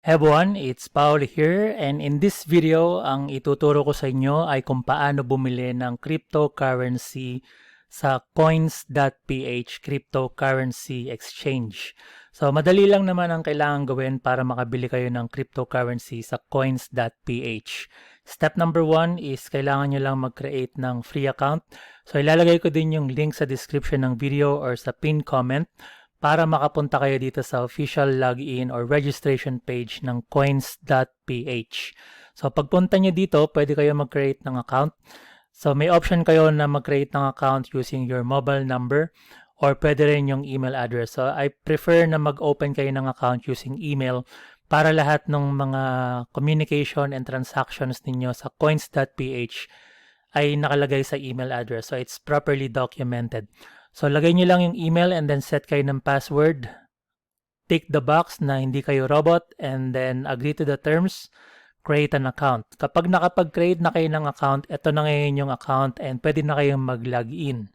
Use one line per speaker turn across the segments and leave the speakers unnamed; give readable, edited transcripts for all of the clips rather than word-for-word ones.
Hey everyone, it's Paul here, and in this video, ang ituturo ko sa inyo ay kung paano bumili ng cryptocurrency sa coins.ph cryptocurrency exchange. So madali lang naman ang kailangan gawin para makabili kayo ng cryptocurrency sa coins.ph. Step number 1 is kailangan nyo lang mag-create ng free account. So ilalagay ko din yung link sa description ng video or sa pinned comment para makapunta kayo dito sa official login or registration page ng coins.ph. So pagpunta nyo dito, pwede kayo mag-create ng account. So may option kayo na mag-create ng account using your mobile number or pwede rin yung email address. So I prefer na mag-open kayo ng account using email para lahat ng mga communication and transactions ninyo sa coins.ph ay nakalagay sa email address. So it's properly documented. So, lagay nyo lang yung email and then set kayo ng password. Tick the box na hindi kayo robot and then agree to the terms. Create an account. Kapag nakapag-create na kayo ng account, ito na ngayon yung account and pwede na kayong mag-login.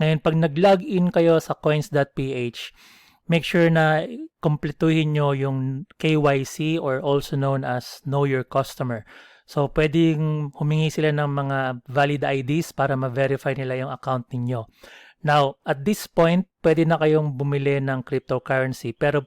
Ngayon, pag nag-login kayo sa coins.ph, make sure na kumpletuhin nyo yung KYC or also known as Know Your Customer. So, pwedeng humingi sila ng mga valid IDs para ma-verify nila yung account ninyo. Now, at this point, pwede na kayong bumili ng cryptocurrency. Pero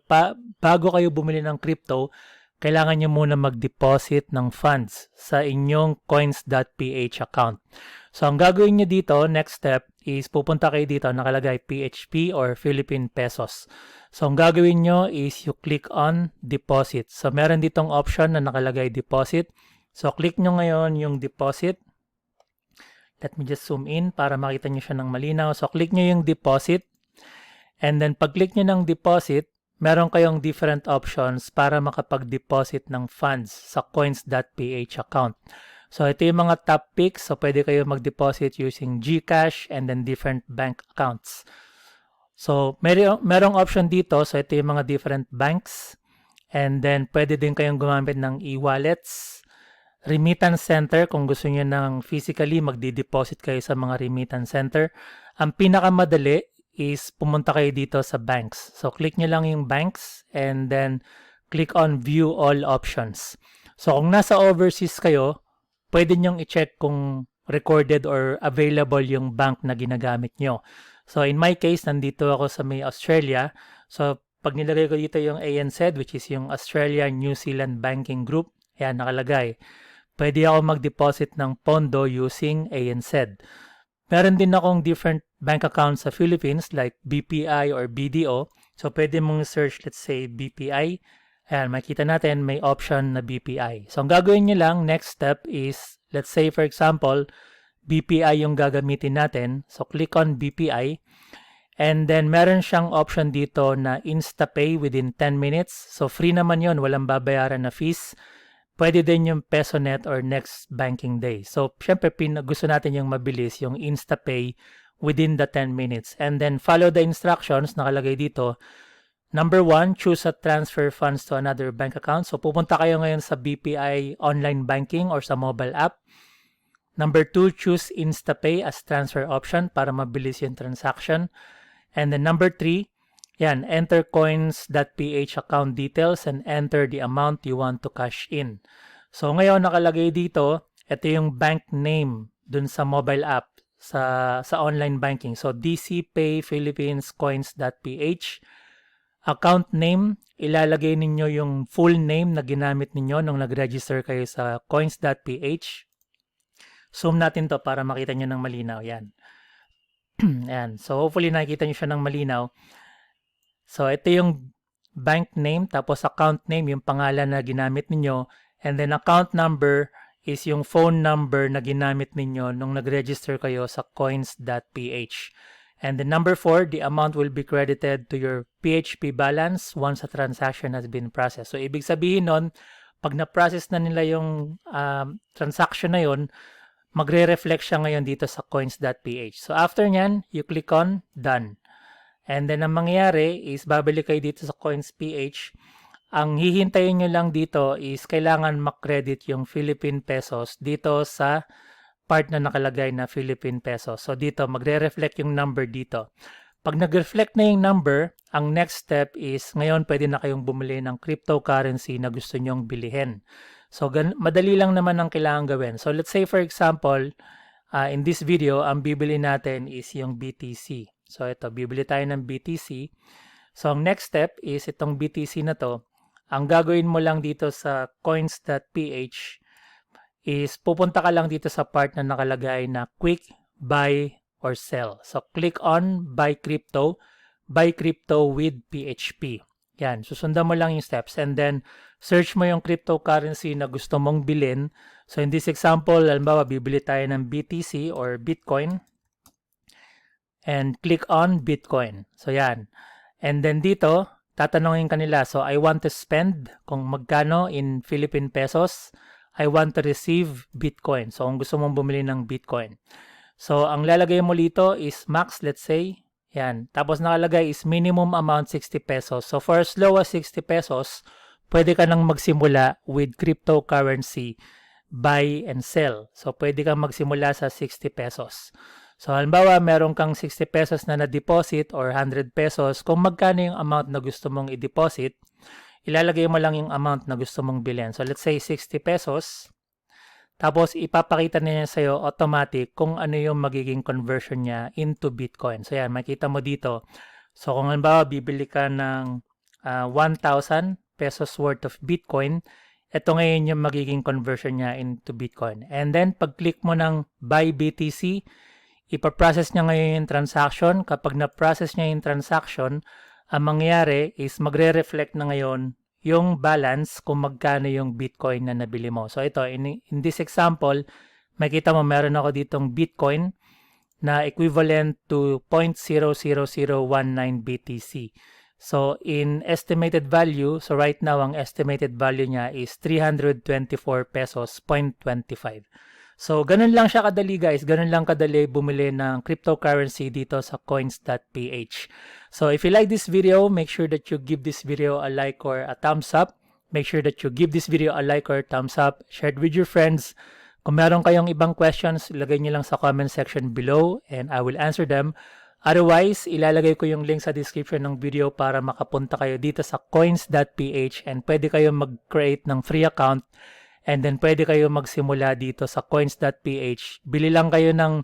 bago kayo bumili ng crypto, kailangan nyo muna mag-deposit ng funds sa inyong coins.ph account. So, ang gagawin nyo dito, next step, is pupunta kayo dito, nakalagay PHP or Philippine Pesos. So, ang gagawin nyo is you click on deposit. So, meron ditong option na nakalagay deposit. So, click nyo ngayon yung deposit. Let me just zoom in para makita nyo siya ng malinaw. So, click nyo yung deposit. And then, pag-click nyo ng deposit, meron kayong different options para makapag-deposit ng funds sa coins.ph account. So, ito yung mga top picks. So, pwede kayo mag-deposit using GCash and then different bank accounts. So, merong option dito. So, ito yung mga different banks. And then, pwede din kayong gumamit ng e-wallets. Remittance center, kung gusto niyo ng physically, magdi-deposit kayo sa mga remittance center. Ang pinakamadali is pumunta kayo dito sa banks. So, click nyo lang yung banks and then click on view all options. So, kung nasa overseas kayo, pwede nyong i-check kung recorded or available yung bank na ginagamit nyo. So, in my case, nandito ako sa may Australia. So, pag nilagay ko dito yung ANZ, which is yung Australia New Zealand Banking Group, yan, nakalagay. Pwede ako mag-deposit ng pondo using ANZ. Meron din akong different bank accounts sa Philippines like BPI or BDO. So, pwede mong search, let's say, BPI. Ayan, makita natin may option na BPI. So, ang gagawin nyo lang, next step is, let's say, for example, BPI yung gagamitin natin. So, click on BPI. And then, meron siyang option dito na InstaPay within 10 minutes. So, free naman yon, walang babayaran na fees. Pwede din yung PesoNet or next banking day. So, syempre, gusto natin yung mabilis, yung InstaPay within the 10 minutes. And then, follow the instructions, nakalagay dito. Number 1, choose a transfer funds to another bank account. So, pupunta kayo ngayon sa BPI online banking or sa mobile app. Number 2, choose InstaPay as transfer option para mabilis yung transaction. And then, number 3, yan, enter coins.ph account details and enter the amount you want to cash in. So, ngayon nakalagay dito, ito yung bank name dun sa mobile app, sa online banking. So, DC Pay Philippines coins.ph. Account name, ilalagay ninyo yung full name na ginamit ninyo nung nag-register kayo sa coins.ph. Zoom natin to para makita nyo ng malinaw. Yan. Yan. So, hopefully nakikita nyo siya ng malinaw. So, ito yung bank name, tapos account name, yung pangalan na ginamit ninyo. And then, account number is yung phone number na ginamit ninyo nung nag-register kayo sa coins.ph. And then, number 4, the amount will be credited to your PHP balance once a transaction has been processed. So, ibig sabihin nun, pag na-process na nila yung transaction na yun, magre-reflect siya ngayon dito sa coins.ph. So, after nyan, you click on Done. And then, ang mangyayari is babalik kayo dito sa coins.ph. Ang hihintayin nyo lang dito is kailangan makredit yung Philippine Pesos dito sa part na nakalagay na Philippine Pesos. So, dito, magre-reflect yung number dito. Pag nag-reflect na yung number, ang next step is ngayon pwede na kayong bumili ng cryptocurrency na gusto nyong bilihin. So, madali lang naman ang kailangan gawin. So, let's say for example, in this video, ang bibili natin is yung BTC. So, ito, bibili tayo ng BTC. So, ang next step is itong BTC na to. Ang gagawin mo lang dito sa coins.ph is pupunta ka lang dito sa part na nakalagay na quick buy or sell. So, click on buy crypto with PHP. Yan, susundan mo lang yung steps and then search mo yung cryptocurrency na gusto mong bilhin. So, in this example, halimbawa, bibili tayo ng BTC or Bitcoin and click on Bitcoin. So, yan. And then dito, tatanungin kanila, so I want to spend kung magkano in Philippine pesos. I want to receive Bitcoin. So, kung gusto mong bumili ng Bitcoin. So, ang lalagay mo dito is max, let's say. Yan. Tapos nakalagay is minimum amount 60 pesos. So, for as low as 60 pesos, pwede ka nang magsimula with cryptocurrency buy and sell. So, pwede kang magsimula sa 60 pesos. So, halimbawa, meron kang 60 pesos na na-deposit or 100 pesos. Kung magkano yung amount na gusto mong i-deposit, ilalagay mo lang yung amount na gusto mong bilhin. So, let's say 60 pesos. Tapos, ipapakita niya sa'yo automatic kung ano yung magiging conversion niya into Bitcoin. So, yan, makita mo dito. So, kung halimbawa, bibili ka ng 1,000 pesos worth of Bitcoin, ito ngayon yung magiging conversion niya into Bitcoin. And then, pag-click mo ng buy BTC, ipaprocess niya ngayon yung transaction. Kapag na-process niya yung transaction, ang mangyayari is magre-reflect na ngayon yung balance kung magkano yung Bitcoin na nabili mo. So ito, in this example, makita mo meron ako ditong Bitcoin na equivalent to 0.00019 BTC. So in estimated value, so right now ang estimated value niya is 324 pesos 0.25. So, ganun lang siya kadali guys. Ganun lang kadali bumili ng cryptocurrency dito sa coins.ph. So, if you like this video, make sure that you give this video a like or a thumbs up. Make sure that you give this video a like or a thumbs up. Share it with your friends. Kung meron kayong ibang questions, ilagay nyo lang sa comment section below and I will answer them. Otherwise, ilalagay ko yung link sa description ng video para makapunta kayo dito sa coins.ph and pwede kayo mag-create ng free account. And then, pwede kayo magsimula dito sa coins.ph. Bili lang kayo ng,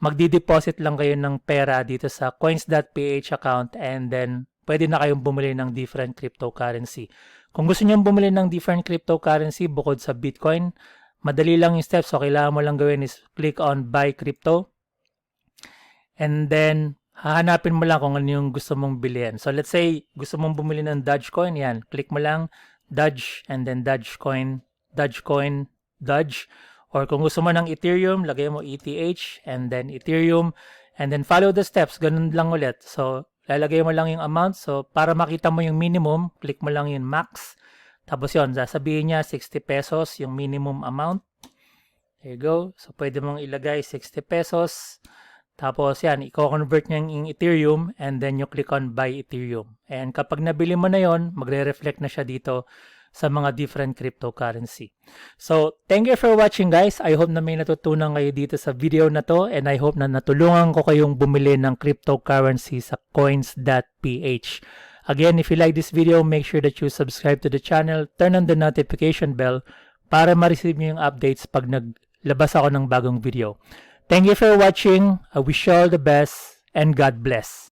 magdi-deposit lang kayo ng pera dito sa coins.ph account and then, pwede na kayong bumili ng different cryptocurrency. Kung gusto nyo bumili ng different cryptocurrency bukod sa Bitcoin, madali lang yung steps. So, kailangan mo lang gawin is click on buy crypto. And then, hahanapin mo lang kung ano yung gusto mong bilhin. So, let's say, gusto mong bumili ng Dogecoin. Yan, click mo lang Doge and then Dogecoin. Or kung gusto mo ng Ethereum, lagay mo ETH and then Ethereum and then follow the steps. Ganun lang ulit. So, lalagay mo lang yung amount. So, para makita mo yung minimum, click mo lang yung max. Tapos yun, sasabihin niya 60 pesos yung minimum amount. There you go. So, pwede mong ilagay 60 pesos. Tapos yan, i-convert niya yung Ethereum and then you click on buy Ethereum. And kapag nabili mo na yon, magre-reflect na siya dito sa mga different cryptocurrency. So, thank you for watching guys. I hope na may natutunan kayo dito sa video na to and I hope na natulungan ko kayong bumili ng cryptocurrency sa coins.ph. Again, if you like this video, make sure that you subscribe to the channel, turn on the notification bell para ma-receive nyo yung updates pag naglabas ako ng bagong video. Thank you for watching. I wish you all the best and God bless.